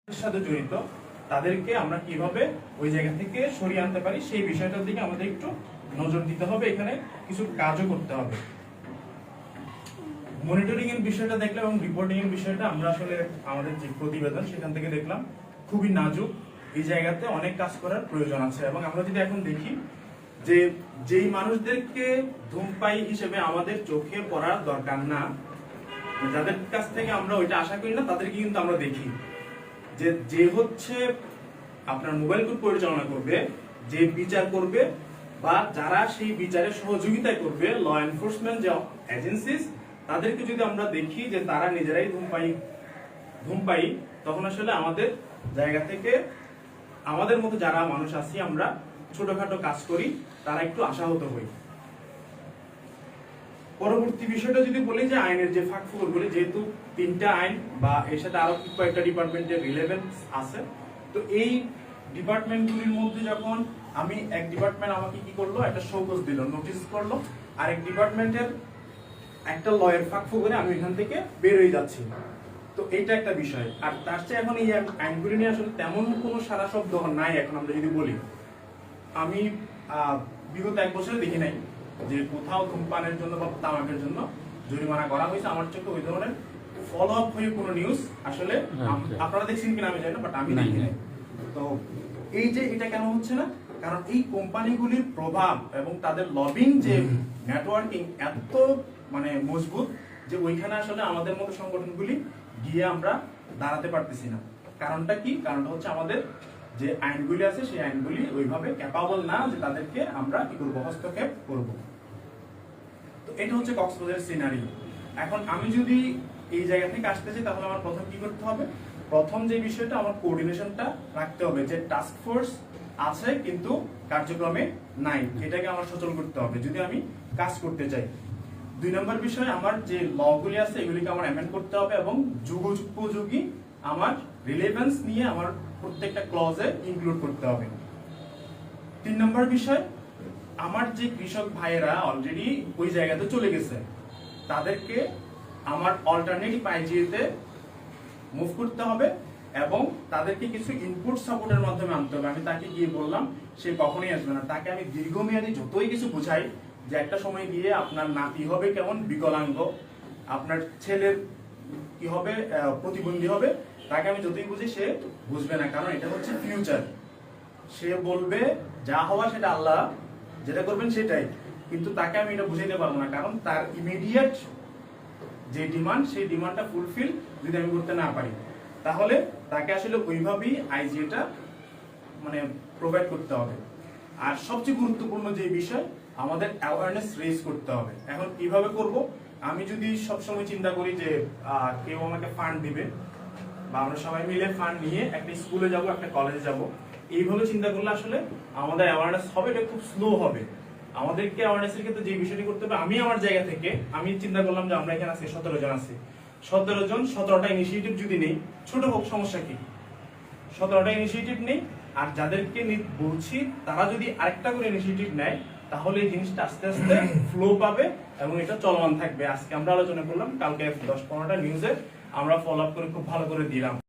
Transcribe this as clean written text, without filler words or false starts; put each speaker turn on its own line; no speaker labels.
সাথে জড়িত তাদেরকে আমরা কিভাবে ওই জায়গা থেকে সরিয়ে আনতে পারি সেই বিষয়টার দিকে আমাদের একটু নজর দিতে হবে। এখানে কিছু কাজও করতে হবে। মনিটরিং এর বিষয়টা দেখলাম এবং রিপোর্টিং এর বিষয়টা আমরা আসলে আমাদের যে প্রতিবেদন সেখান থেকে দেখলাম খুবই নাজুক। এই জায়গাতে অনেক কাজ করার প্রয়োজন আছে এবং আমরা যদি এখন দেখি যে যেই মানুষদেরকে ধূমপায়ী হিসেবে আমাদের চোখে পড়ার দরকার না, যাদের কাছ থেকে আমরা ওইটা আশা করি না, তাদেরকে কিন্তু আমরা দেখি যে হচ্ছে আপনার মোবাইল কোর্ট পরিচালনা করবে, যে বিচার করবে বা যারা সেই বিচারে সহযোগিতা করবে, ল এনফোর্সমেন্ট যে এজেন্সিস, তাদেরকে যদি আমরা দেখি যে তারা নিজেরাই ধূমপায়ী, তখন আসলে আমাদের জায়গা থেকে আমাদের মতো যারা মানুষ আছি আমরা ছোটখাটো কাজ করি, তারা একটু আশাহত হই। পরবর্তী বিষয়টা যদি বলি যে আইনের যে ফাঁকফোকর বলি, যেহেতু 3টা আইন বা এর সাথে আরো কয়েকটা ডিপার্টমেন্টের রিলেভেন্স আছে, তো এই ডিপার্টমেন্টগুলির মধ্যে যখন আমি এক ডিপার্টমেন্ট আমাকে কি করলো, একটা শোকজ দিল, নোটিস করলো, আর এক ডিপার্টমেন্টের একটা লয়ের ফাঁকফোকরে আমি এখান থেকে বের হয়ে যাচ্ছি, তো এইটা একটা বিষয়। আর তার চেয়ে এখন এই আইনগুলি নিয়ে আসলে তেমন কোনো সারা শব্দ নাই। এখন আমরা যদি বলি, আমি বিগত 1 বছরে দেখি নাই যে কোথাও ধূমপানের জন্য বা তামাকের জন্য জরিমানা করা হয়েছে। আমার চোখে ওই ধরনের ফলো আপ হয়ে কোনো নিউজ আসলে আপনারা দেখছেন কিনা আমি জানি না, বাট আমি দেখি নাই। তো এই যে এটা কেন হচ্ছে না, কারণ এই কোম্পানিগুলির প্রভাব এবং তাদের লবিং যে নেটওয়ার্কিং এত মানে মজবুত যে ওইখানে আসলে আমাদের মতো সংগঠনগুলি গিয়ে আমরা দাঁড়াতে পারতেছি না। কারণটা কি? কারণটা হচ্ছে আমাদের যে আইনগুলি আছে সেই আইনগুলি ওইভাবে ক্যাপাবল না যে তাদেরকে আমরা কি করবো, হস্তক্ষেপ করব। তো এটা হচ্ছে কক্সবাজারের সিনারিও। এখন আমি যদি এই জায়গা থেকে আসতে চাই, তাহলে আমার প্রথম কি করতে হবে? প্রথম যে বিষয়টা, আমার কোঅর্ডিনেশনটা রাখতে হবে। যে টাস্ক ফোর্স আছে কিন্তু কার্যক্রমে নাই, এটাকে আমার সচল করতে হবে যদি আমি কাজ করতে চাই। 2 নম্বর বিষয়, আমার যে লগুলি আছে এগুলিকে আমার অ্যামেন্ড করতে হবে এবং যুগোপযোগী আমার রিলেভেন্স নিয়ে আমার প্রত্যেকটা ক্লজে ইনক্লুড করতে হবে। 3 নম্বর বিষয়, আমার যে কৃষক ভাইয়েরা অলরেডি ওই জায়গাতে চলে গেছে, তাদেরকে আমার অল্টারনেটিভ আইজিএতে মুভ করতে হবে এবং তাদেরকে কিছু ইনপুট সাপোর্টের মাধ্যমে আনতে হবে। আমি তাকে গিয়ে বললাম, সে কখনোই আসবে না। তাকে আমি দীর্ঘমেয়াদী যতই কিছু বুঝাই যে একটা সময় গিয়ে আপনার নাতি হবে কেমন বিকলাঙ্গ, আপনার ছেলের কি হবে প্রতিবন্ধী হবে, তাকে আমি যতই বুঝি সে বুঝবে না। কারণ এটা হচ্ছে ফিউচার। সে বলবে যা হওয়া সেটা আল্লাহ যেটা করবেন সেটাই, কিন্তু তাকে আমি এটা বুঝাইতে পারবো না। কারণ তার ইমিডিয়েট যে ডিমান্ড, সেই ডিমান্ডটা ফুলফিল যদি আমি করতে না পারি, তাহলে তাকে আসলে ওইভাবেই আইজিএটা মানে প্রোভাইড করতে হবে। আর সবচেয়ে গুরুত্বপূর্ণ যে বিষয়, আমাদের অ্যাওয়ারনেস রেজ করতে হবে। এখন কিভাবে করব? আমি যদি সবসময় চিন্তা করি যে কেউ আমাকে ফান্ড দিবে বা আমরা সবাই মিলে ফান্ড নিয়ে একটা স্কুলে যাব, একটা কলেজে যাব, এইভাবে চিন্তা করলে আসলে আমাদের অ্যাওয়ারনেস হবে, এটা খুব স্লো হবে। আমাদেরকে অ্যাওয়ারনেসের ক্ষেত্রে যে বিষয়টি করতে হবে, আমি আমার জায়গা থেকে আমি চিন্তা করলাম যে আমরা এখানে আছি 17 জন আছি, 17 জন 17টা ইনিশিয়েটিভ যদি নেই, ছোট হোক সমস্যা কি, 17টা ইনিশিয়েটিভ নেই, আর যাদেরকে বলছি তারা যদি আরেকটা করে ইনিশিয়েটিভ নেয়, তাহলে এই জিনিসটা আস্তে আস্তে ফ্লো পাবে এবং এটা চলমান থাকবে। আজকে আমরা আলোচনা করলাম, কালকে 10-15টা নিউজে আমরা ফলো আপ করে খুব ভালো করে দিলাম।